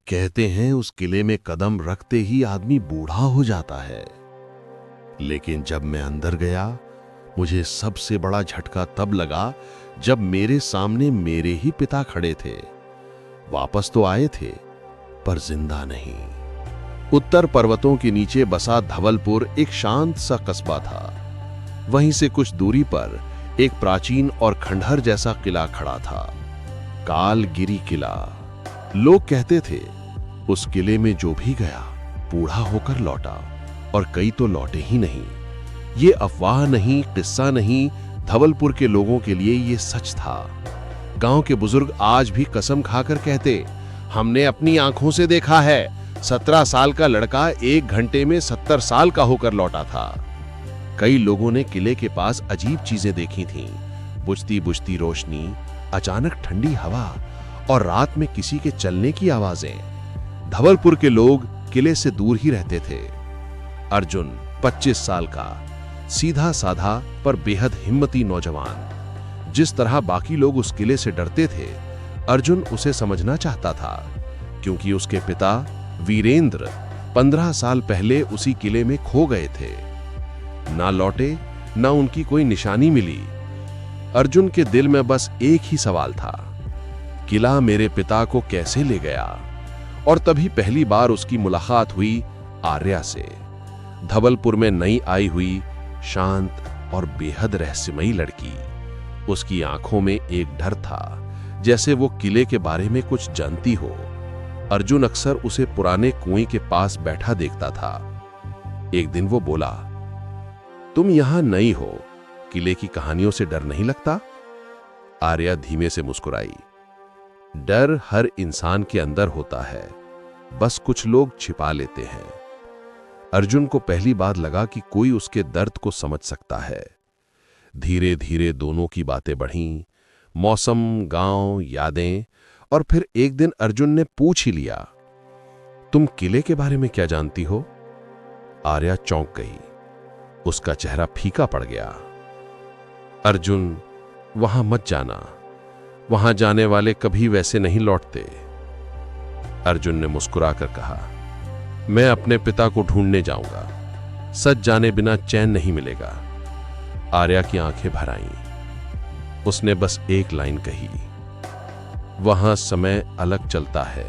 कहते हैं उस किले में कदम रखते ही आदमी बूढ़ा हो जाता है। लेकिन जब मैं अंदर गया, मुझे सबसे बड़ा झटका तब लगा जब मेरे सामने मेरे ही पिता खड़े थे। वापस तो आए थे, पर जिंदा नहीं। उत्तर पर्वतों के नीचे बसा धवलपुर एक शांत सा कस्बा था। वहीं से कुछ दूरी पर एक प्राचीन और खंडहर जैसा किला खड़ा था, कालगिरी किला। लोग कहते थे उस किले में जो भी गया बूढ़ा होकर लौटा, और कई तो लौटे ही नहीं। ये अफवाह नहीं, किस्सा नहीं, धवलपुर के लोगों के लिए ये सच था। गांव के बुजुर्ग आज भी कसम खाकर कहते, हमने अपनी आंखों से देखा है, 17 साल का लड़का 1 घंटे में 70 साल का होकर लौटा था। कई लोगों ने किले के पास अजीब चीजें देखी थीं, बुझती बुझती रोशनी, अचानक ठंडी हवा और रात में किसी के चलने की आवाजें। धवलपुर के लोग किले से दूर ही रहते थे। अर्जुन 25 साल का, सीधा साधा पर बेहद हिम्मती नौजवान। जिस तरह बाकी लोग उस किले से डरते थे, अर्जुन उसे समझना चाहता था, क्योंकि उसके पिता वीरेंद्र 15 साल पहले उसी किले में खो गए थे। ना लौटे, ना उनकी कोई निशानी मिली। अर्जुन के दिल में बस एक ही सवाल था, किला मेरे पिता को कैसे ले गया। और तभी पहली बार उसकी मुलाकात हुई आर्या से, धवलपुर में नई आई हुई शांत और बेहद रहस्यमयी लड़की। उसकी आंखों में एक डर था, जैसे वो किले के बारे में कुछ जानती हो। अर्जुन अक्सर उसे पुराने कुएं के पास बैठा देखता था। एक दिन वो बोला, तुम यहां नई हो, किले की कहानियों से डर नहीं लगता? आर्या धीमे से मुस्कुराई। डर हर इंसान के अंदर होता है, बस कुछ लोग छिपा लेते हैं। अर्जुन को पहली बार लगा कि कोई उसके दर्द को समझ सकता है। धीरे धीरे दोनों की बातें बढ़ीं, मौसम, गांव, यादें, और फिर एक दिन अर्जुन ने पूछ ही लिया, तुम किले के बारे में क्या जानती हो? आर्या चौंक गई, उसका चेहरा फीका पड़ गया। अर्जुन, वहां मत जाना, वहां जाने वाले कभी वैसे नहीं लौटते। अर्जुन ने मुस्कुराकर कहा, मैं अपने पिता को ढूंढने जाऊंगा, सच जाने बिना चैन नहीं मिलेगा। आर्या की आंखें भर आईं। उसने बस एक लाइन कही, वहां समय अलग चलता है।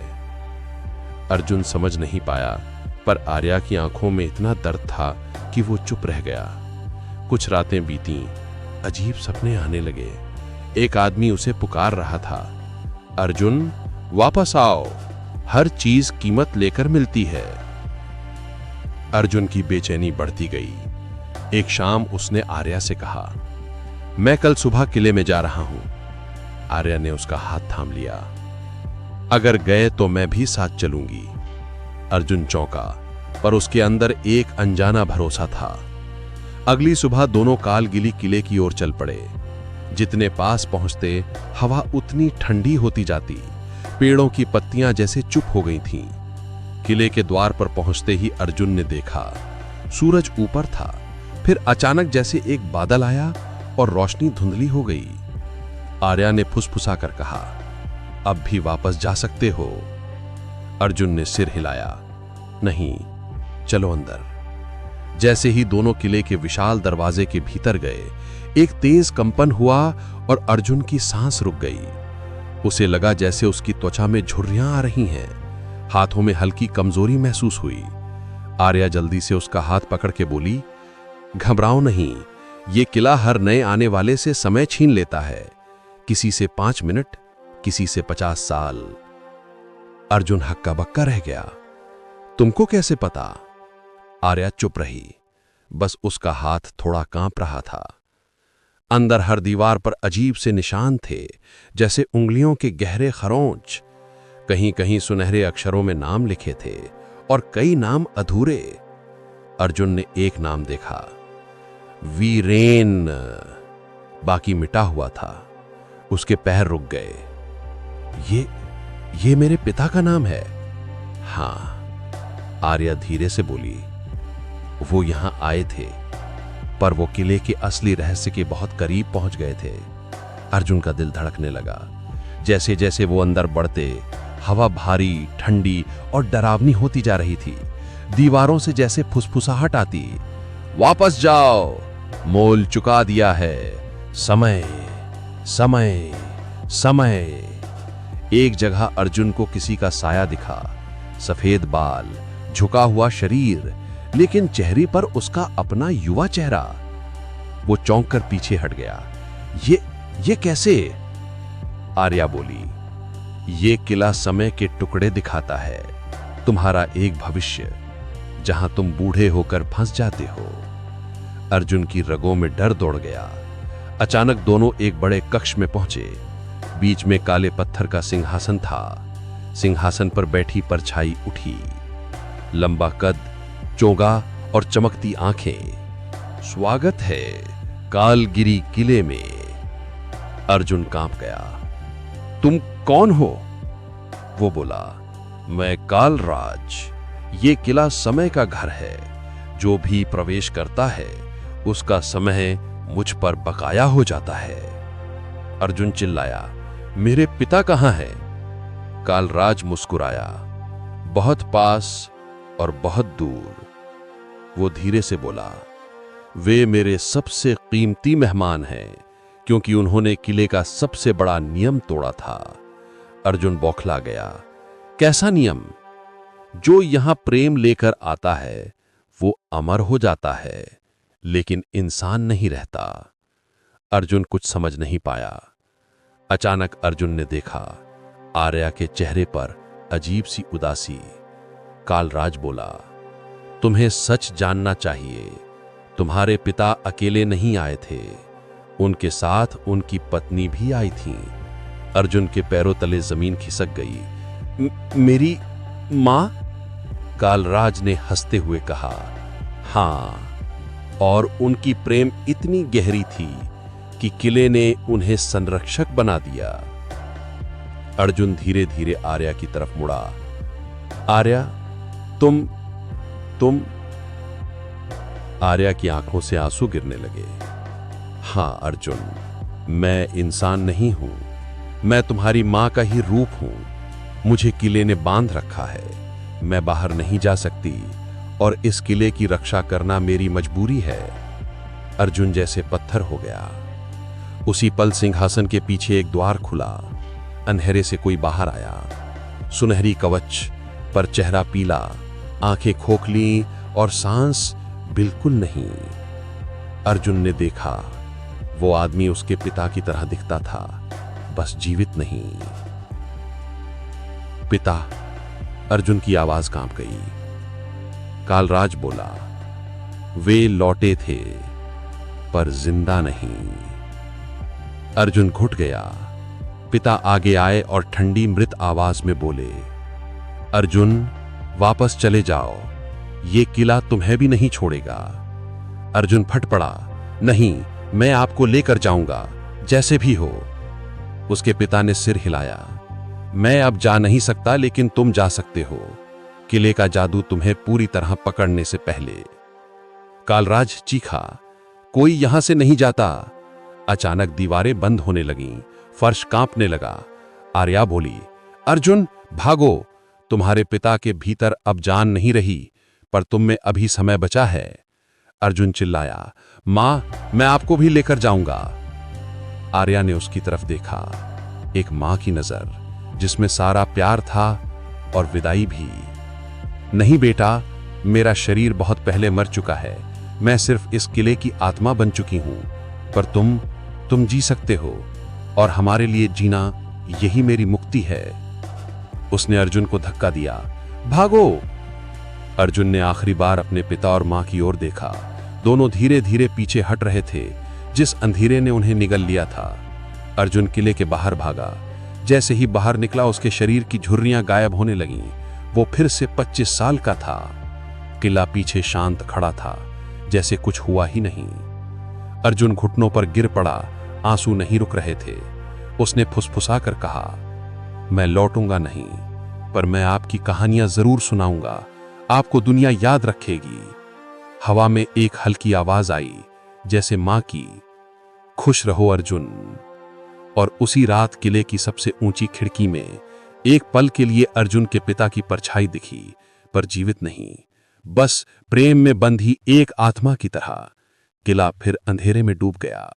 अर्जुन समझ नहीं पाया, पर आर्या की आंखों में इतना दर्द था कि वो चुप रह गया। कुछ रातें बीतीं, अजीब सपने आने लगे। एक आदमी उसे पुकार रहा था, अर्जुन वापस आओ, हर चीज कीमत लेकर मिलती है। अर्जुन की बेचैनी बढ़ती गई। एक शाम उसने आर्या से कहा, मैं कल सुबह किले में जा रहा हूं। आर्या ने उसका हाथ थाम लिया। अगर गए तो मैं भी साथ चलूंगी। अर्जुन चौंका, पर उसके अंदर एक अनजाना भरोसा था। अगली सुबह दोनों कालगिली किले की ओर चल पड़े। जितने पास पहुंचते हवा उतनी ठंडी होती जाती, पेड़ों की पत्तियां जैसे चुप हो गई थीं। किले के द्वार पर पहुंचते ही अर्जुन ने देखा, सूरज ऊपर था, फिर अचानक जैसे एक बादल आया और रोशनी धुंधली हो गई। आर्या ने फुसफुसाकर कहा, अब भी वापस जा सकते हो। अर्जुन ने सिर हिलाया, नहीं, चलो अंदर। जैसे ही दोनों किले के विशाल दरवाजे के भीतर गए, एक तेज कंपन हुआ और अर्जुन की सांस रुक गई। उसे लगा जैसे उसकी त्वचा में झुर्रियां आ रही हैं। हाथों में हल्की कमजोरी महसूस हुई। आर्या जल्दी से उसका हाथ पकड़ के बोली, घबराओ नहीं, ये किला हर नए आने वाले से समय छीन लेता है, किसी से 5 मिनट, किसी से 50 साल। अर्जुन हक्का बक्का रह गया, तुमको कैसे पता? आर्या चुप रही, बस उसका हाथ थोड़ा कांप रहा था। अंदर हर दीवार पर अजीब से निशान थे, जैसे उंगलियों के गहरे खरोंच। कहीं कहीं सुनहरे अक्षरों में नाम लिखे थे और कई नाम अधूरे। अर्जुन ने एक नाम देखा, वीरेन, बाकी मिटा हुआ था। उसके पैर रुक गए। ये मेरे पिता का नाम है? हां, आर्या धीरे से बोली। वो यहां आए थे, पर वो किले के असली रहस्य के बहुत करीब पहुंच गए थे। अर्जुन का दिल धड़कने लगा। जैसे जैसे वो अंदर बढ़ते, हवा भारी, ठंडी और डरावनी होती जा रही थी। दीवारों से जैसे फुसफुसाहट आती। वापस जाओ, मोल चुका दिया है। समय, समय, समय। एक जगह अर्जुन को किसी का साया दिखा। सफेद बाल, झुका हुआ शरीर, लेकिन चेहरे पर उसका अपना युवा चेहरा। वो चौंक कर पीछे हट गया। ये कैसे? आर्या बोली, ये किला समय के टुकड़े दिखाता है, तुम्हारा एक भविष्य, जहां तुम बूढ़े होकर फंस जाते हो। अर्जुन की रगों में डर दौड़ गया। अचानक दोनों एक बड़े कक्ष में पहुंचे। बीच में काले पत्थर का सिंहासन था। सिंहासन पर बैठी परछाई उठी। लंबा कद, चोगा और चमकती आंखें। स्वागत है कालगिरी किले में। अर्जुन कांप गया। तुम कौन हो? वो बोला, मैं कालराज। ये किला समय का घर है। जो भी प्रवेश करता है उसका समय मुझ पर बकाया हो जाता है। अर्जुन चिल्लाया, मेरे पिता कहां हैं? कालराज मुस्कुराया, बहुत पास और बहुत दूर। वो धीरे से बोला, वे मेरे सबसे कीमती मेहमान हैं, क्योंकि उन्होंने किले का सबसे बड़ा नियम तोड़ा था। अर्जुन बौखला गया। कैसा नियम? जो यहां प्रेम लेकर आता है वो अमर हो जाता है, लेकिन इंसान नहीं रहता। अर्जुन कुछ समझ नहीं पाया। अचानक अर्जुन ने देखा, आर्या के चेहरे पर अजीब सी उदासी। कालराज बोला, तुम्हें सच जानना चाहिए। तुम्हारे पिता अकेले नहीं आए थे, उनके साथ उनकी पत्नी भी आई थी। अर्जुन के पैरों तले जमीन खिसक गई। मेरी मां? कालराज ने हंसते हुए कहा, हां, और उनकी प्रेम इतनी गहरी थी कि किले ने उन्हें संरक्षक बना दिया। अर्जुन धीरे धीरे आर्या की तरफ मुड़ा। आर्या, तुम आर्या की आंखों से आंसू गिरने लगे। हां अर्जुन, मैं इंसान नहीं हूं, मैं तुम्हारी मां का ही रूप हूं। मुझे किले ने बांध रखा है, मैं बाहर नहीं जा सकती, और इस किले की रक्षा करना मेरी मजबूरी है। अर्जुन जैसे पत्थर हो गया। उसी पल सिंहासन के पीछे एक द्वार खुला। अंधेरे से कोई बाहर आया। सुनहरी कवच पर चेहरा पीला, आंखें खोखली और सांस बिल्कुल नहीं। अर्जुन ने देखा, वो आदमी उसके पिता की तरह दिखता था, बस जीवित नहीं। पिता? अर्जुन की आवाज कांप गई। कालराज बोला, वे लौटे थे पर जिंदा नहीं। अर्जुन घुट गया। पिता आगे आए और ठंडी मृत आवाज में बोले, अर्जुन, वापस चले जाओ, ये किला तुम्हें भी नहीं छोड़ेगा। अर्जुन फट पड़ा, नहीं, मैं आपको लेकर जाऊंगा, जैसे भी हो। उसके पिता ने सिर हिलाया, मैं अब जा नहीं सकता, लेकिन तुम जा सकते हो, किले का जादू तुम्हें पूरी तरह पकड़ने से पहले। कालराज चीखा, कोई यहां से नहीं जाता। अचानक दीवारें बंद होने लगीं, फर्श कांपने लगा। आर्या बोली, अर्जुन भागो, तुम्हारे पिता के भीतर अब जान नहीं रही, पर तुम में अभी समय बचा है। अर्जुन चिल्लाया, मां, मैं आपको भी लेकर जाऊंगा। आर्या ने उसकी तरफ देखा, एक मां की नजर जिसमें सारा प्यार था और विदाई भी। नहीं बेटा, मेरा शरीर बहुत पहले मर चुका है, मैं सिर्फ इस किले की आत्मा बन चुकी हूं, पर तुम जी सकते हो, और हमारे लिए जीना यही मेरी मुक्ति है। उसने अर्जुन को धक्का दिया, भागो। अर्जुन ने आखिरी बार अपने पिता और मां की ओर देखा। दोनों धीरे धीरे पीछे हट रहे थे, जिस अंधेरे ने उन्हें निगल लिया था। अर्जुन किले के बाहर भागा। जैसे ही बाहर निकला, उसके शरीर की झुर्रियां गायब होने लगीं। वो फिर से 25 साल का था। किला पीछे शांत खड़ा था, जैसे कुछ हुआ ही नहीं। अर्जुन घुटनों पर गिर पड़ा, आंसू नहीं रुक रहे थे। उसने फुसफुसा कर कहा, मैं लौटूंगा नहीं, पर मैं आपकी कहानियां जरूर सुनाऊंगा, आपको दुनिया याद रखेगी। हवा में एक हल्की आवाज आई, जैसे मां की, खुश रहो अर्जुन। और उसी रात किले की सबसे ऊंची खिड़की में एक पल के लिए अर्जुन के पिता की परछाई दिखी, पर जीवित नहीं, बस प्रेम में बंधी एक आत्मा की तरह। किला फिर अंधेरे में डूब गया।